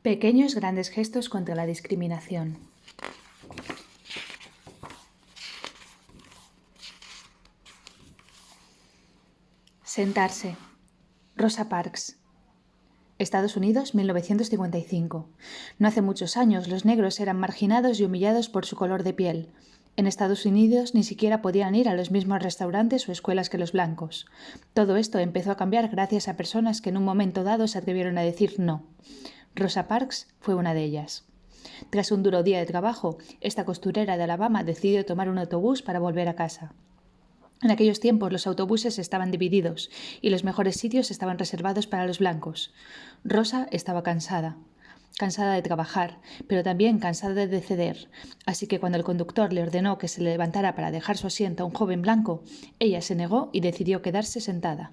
Pequeños grandes gestos contra la discriminación. Sentarse. Rosa Parks. Estados Unidos, 1955. No hace muchos años los negros eran marginados y humillados por su color de piel. En Estados Unidos ni siquiera podían ir a los mismos restaurantes o escuelas que los blancos. Todo esto empezó a cambiar gracias a personas que en un momento dado se atrevieron a decir no. Rosa Parks fue una de ellas. Tras un duro día de trabajo, esta costurera de Alabama decidió tomar un autobús para volver a casa. En aquellos tiempos los autobuses estaban divididos y los mejores sitios estaban reservados para los blancos. Rosa estaba cansada de trabajar, pero también cansada de ceder, así que cuando el conductor le ordenó que se levantara para dejar su asiento a un joven blanco, ella se negó y decidió quedarse sentada.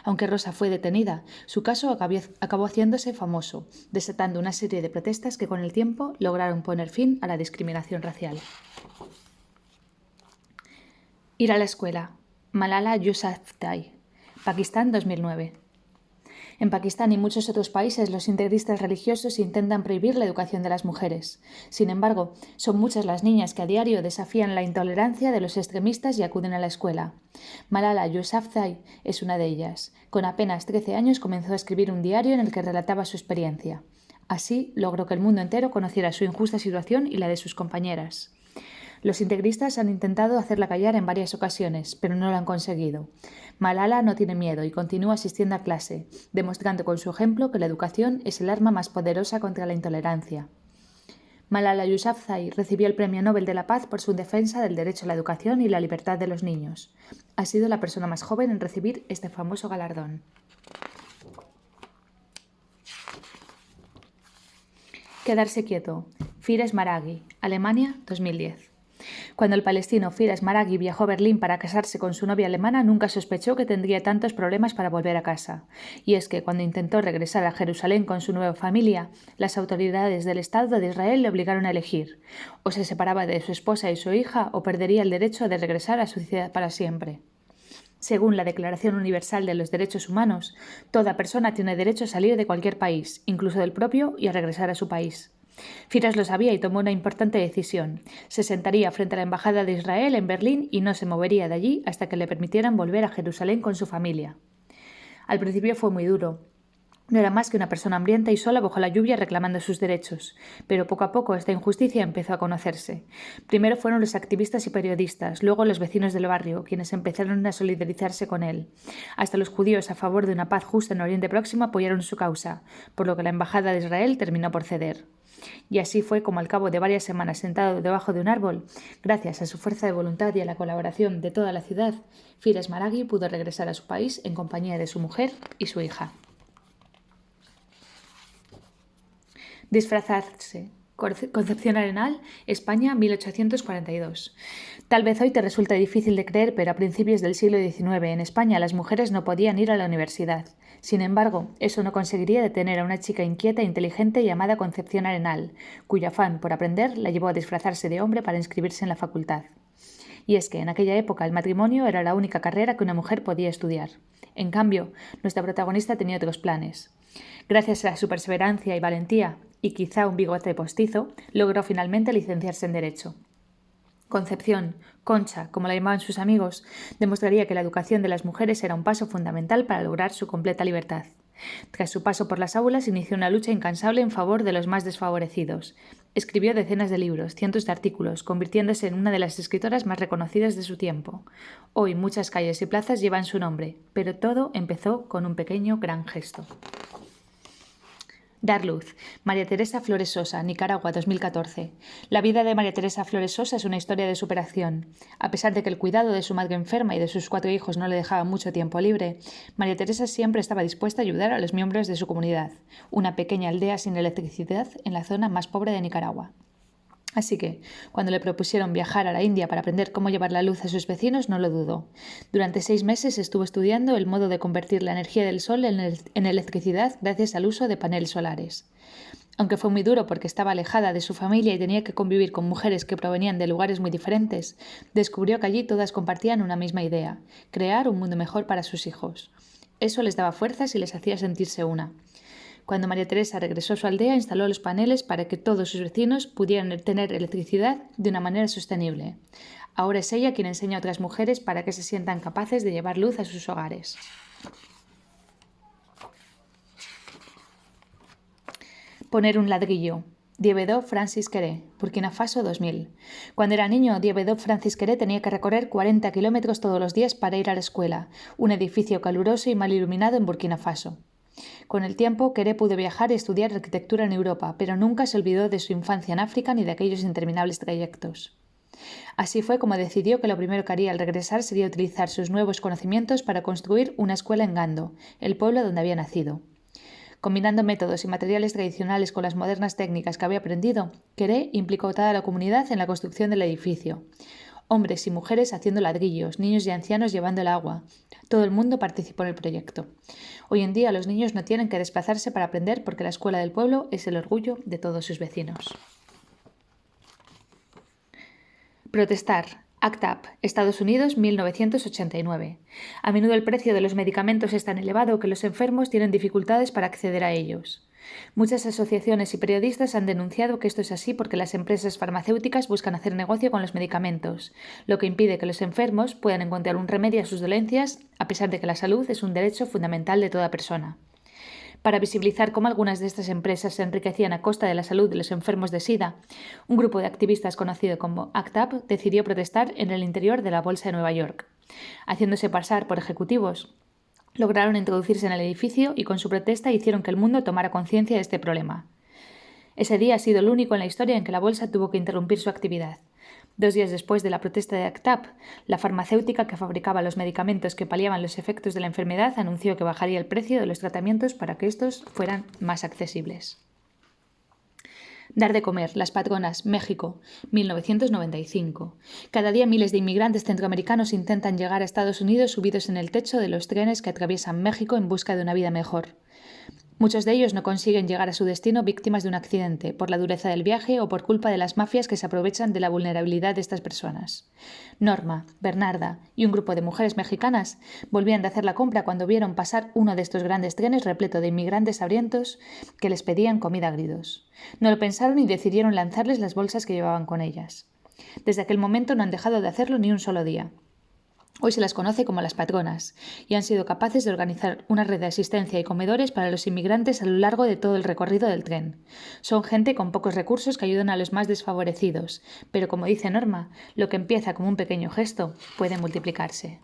Aunque Rosa fue detenida, su caso acabó haciéndose famoso, desatando una serie de protestas que con el tiempo lograron poner fin a la discriminación racial. Ir a la escuela. Malala Yousafzai, Pakistán, 2009. En Pakistán y muchos otros países los integristas religiosos intentan prohibir la educación de las mujeres. Sin embargo, son muchas las niñas que a diario desafían la intolerancia de los extremistas y acuden a la escuela. Malala Yousafzai es una de ellas. Con apenas 13 años comenzó a escribir un diario en el que relataba su experiencia. Así logró que el mundo entero conociera su injusta situación y la de sus compañeras. Los integristas han intentado hacerla callar en varias ocasiones, pero no lo han conseguido. Malala no tiene miedo y continúa asistiendo a clase, demostrando con su ejemplo que la educación es el arma más poderosa contra la intolerancia. Malala Yousafzai recibió el Premio Nobel de la Paz por su defensa del derecho a la educación y la libertad de los niños. Ha sido la persona más joven en recibir este famoso galardón. Quedarse quieto. Firas Maraghi, Alemania, 2010. Cuando el palestino Firas Maraghi viajó a Berlín para casarse con su novia alemana, nunca sospechó que tendría tantos problemas para volver a casa. Y es que cuando intentó regresar a Jerusalén con su nueva familia, las autoridades del Estado de Israel le obligaron a elegir. O se separaba de su esposa y su hija, o perdería el derecho de regresar a su ciudad para siempre. Según la Declaración Universal de los Derechos Humanos, toda persona tiene derecho a salir de cualquier país, incluso del propio, y a regresar a su país. Firas lo sabía y tomó una importante decisión. Se sentaría frente a la Embajada de Israel en Berlín y no se movería de allí hasta que le permitieran volver a Jerusalén con su familia. Al principio fue muy duro. No era más que una persona hambrienta y sola bajo la lluvia reclamando sus derechos, pero poco a poco esta injusticia empezó a conocerse. Primero fueron los activistas y periodistas, luego los vecinos del barrio, quienes empezaron a solidarizarse con él. Hasta los judíos a favor de una paz justa en Oriente Próximo apoyaron su causa, por lo que la Embajada de Israel terminó por ceder. Y así fue como al cabo de varias semanas sentado debajo de un árbol, gracias a su fuerza de voluntad y a la colaboración de toda la ciudad, Firas Maraghi pudo regresar a su país en compañía de su mujer y su hija. Disfrazarse. Concepción Arenal, España, 1842. Tal vez hoy te resulte difícil de creer, pero a principios del siglo XIX en España las mujeres no podían ir a la universidad. Sin embargo, eso no conseguiría detener a una chica inquieta e inteligente llamada Concepción Arenal, cuyo afán por aprender la llevó a disfrazarse de hombre para inscribirse en la facultad. Y es que en aquella época el matrimonio era la única carrera que una mujer podía estudiar. En cambio, nuestra protagonista tenía otros planes. Gracias a su perseverancia y valentía, y quizá un bigote postizo, logró finalmente licenciarse en Derecho. Concepción, Concha, como la llamaban sus amigos, demostraría que la educación de las mujeres era un paso fundamental para lograr su completa libertad. Tras su paso por las aulas, inició una lucha incansable en favor de los más desfavorecidos. Escribió decenas de libros, cientos de artículos, convirtiéndose en una de las escritoras más reconocidas de su tiempo. Hoy muchas calles y plazas llevan su nombre, pero todo empezó con un pequeño gran gesto. Dar luz. María Teresa Flores Sosa, Nicaragua, 2014. La vida de María Teresa Flores Sosa es una historia de superación. A pesar de que el cuidado de su madre enferma y de sus 4 hijos no le dejaba mucho tiempo libre, María Teresa siempre estaba dispuesta a ayudar a los miembros de su comunidad, una pequeña aldea sin electricidad en la zona más pobre de Nicaragua. Así que, cuando le propusieron viajar a la India para aprender cómo llevar la luz a sus vecinos, no lo dudó. Durante 6 meses estuvo estudiando el modo de convertir la energía del sol en electricidad gracias al uso de paneles solares. Aunque fue muy duro porque estaba alejada de su familia y tenía que convivir con mujeres que provenían de lugares muy diferentes, descubrió que allí todas compartían una misma idea: crear un mundo mejor para sus hijos. Eso les daba fuerzas y les hacía sentirse una. Cuando María Teresa regresó a su aldea, instaló los paneles para que todos sus vecinos pudieran tener electricidad de una manera sostenible. Ahora es ella quien enseña a otras mujeres para que se sientan capaces de llevar luz a sus hogares. Poner un ladrillo. Diébédo Francis Queré, Burkina Faso 2000. Cuando era niño, Diébédo Francis Queré tenía que recorrer 40 kilómetros todos los días para ir a la escuela, un edificio caluroso y mal iluminado en Burkina Faso. Con el tiempo, Queré pudo viajar y estudiar arquitectura en Europa, pero nunca se olvidó de su infancia en África ni de aquellos interminables trayectos. Así fue como decidió que lo primero que haría al regresar sería utilizar sus nuevos conocimientos para construir una escuela en Gando, el pueblo donde había nacido. Combinando métodos y materiales tradicionales con las modernas técnicas que había aprendido, Queré implicó a toda la comunidad en la construcción del edificio. Hombres y mujeres haciendo ladrillos, niños y ancianos llevando el agua. Todo el mundo participó en el proyecto. Hoy en día los niños no tienen que desplazarse para aprender porque la escuela del pueblo es el orgullo de todos sus vecinos. Protestar. ACT UP, Estados Unidos, 1989. A menudo el precio de los medicamentos es tan elevado que los enfermos tienen dificultades para acceder a ellos. Muchas asociaciones y periodistas han denunciado que esto es así porque las empresas farmacéuticas buscan hacer negocio con los medicamentos, lo que impide que los enfermos puedan encontrar un remedio a sus dolencias, a pesar de que la salud es un derecho fundamental de toda persona. Para visibilizar cómo algunas de estas empresas se enriquecían a costa de la salud de los enfermos de SIDA, un grupo de activistas conocido como ACT UP decidió protestar en el interior de la Bolsa de Nueva York. Haciéndose pasar por ejecutivos, lograron introducirse en el edificio y con su protesta hicieron que el mundo tomara conciencia de este problema. Ese día ha sido el único en la historia en que la bolsa tuvo que interrumpir su actividad. 2 días después de la protesta de ACT UP, la farmacéutica que fabricaba los medicamentos que paliaban los efectos de la enfermedad anunció que bajaría el precio de los tratamientos para que estos fueran más accesibles. Dar de comer, las patronas, México, 1995. Cada día miles de inmigrantes centroamericanos intentan llegar a Estados Unidos subidos en el techo de los trenes que atraviesan México en busca de una vida mejor. Muchos de ellos no consiguen llegar a su destino víctimas de un accidente, por la dureza del viaje o por culpa de las mafias que se aprovechan de la vulnerabilidad de estas personas. Norma, Bernarda y un grupo de mujeres mexicanas volvían de hacer la compra cuando vieron pasar uno de estos grandes trenes repleto de inmigrantes hambrientos que les pedían comida a gritos. No lo pensaron y decidieron lanzarles las bolsas que llevaban con ellas. Desde aquel momento no han dejado de hacerlo ni un solo día. Hoy se las conoce como las patronas y han sido capaces de organizar una red de asistencia y comedores para los inmigrantes a lo largo de todo el recorrido del tren. Son gente con pocos recursos que ayudan a los más desfavorecidos, pero como dice Norma, lo que empieza como un pequeño gesto puede multiplicarse.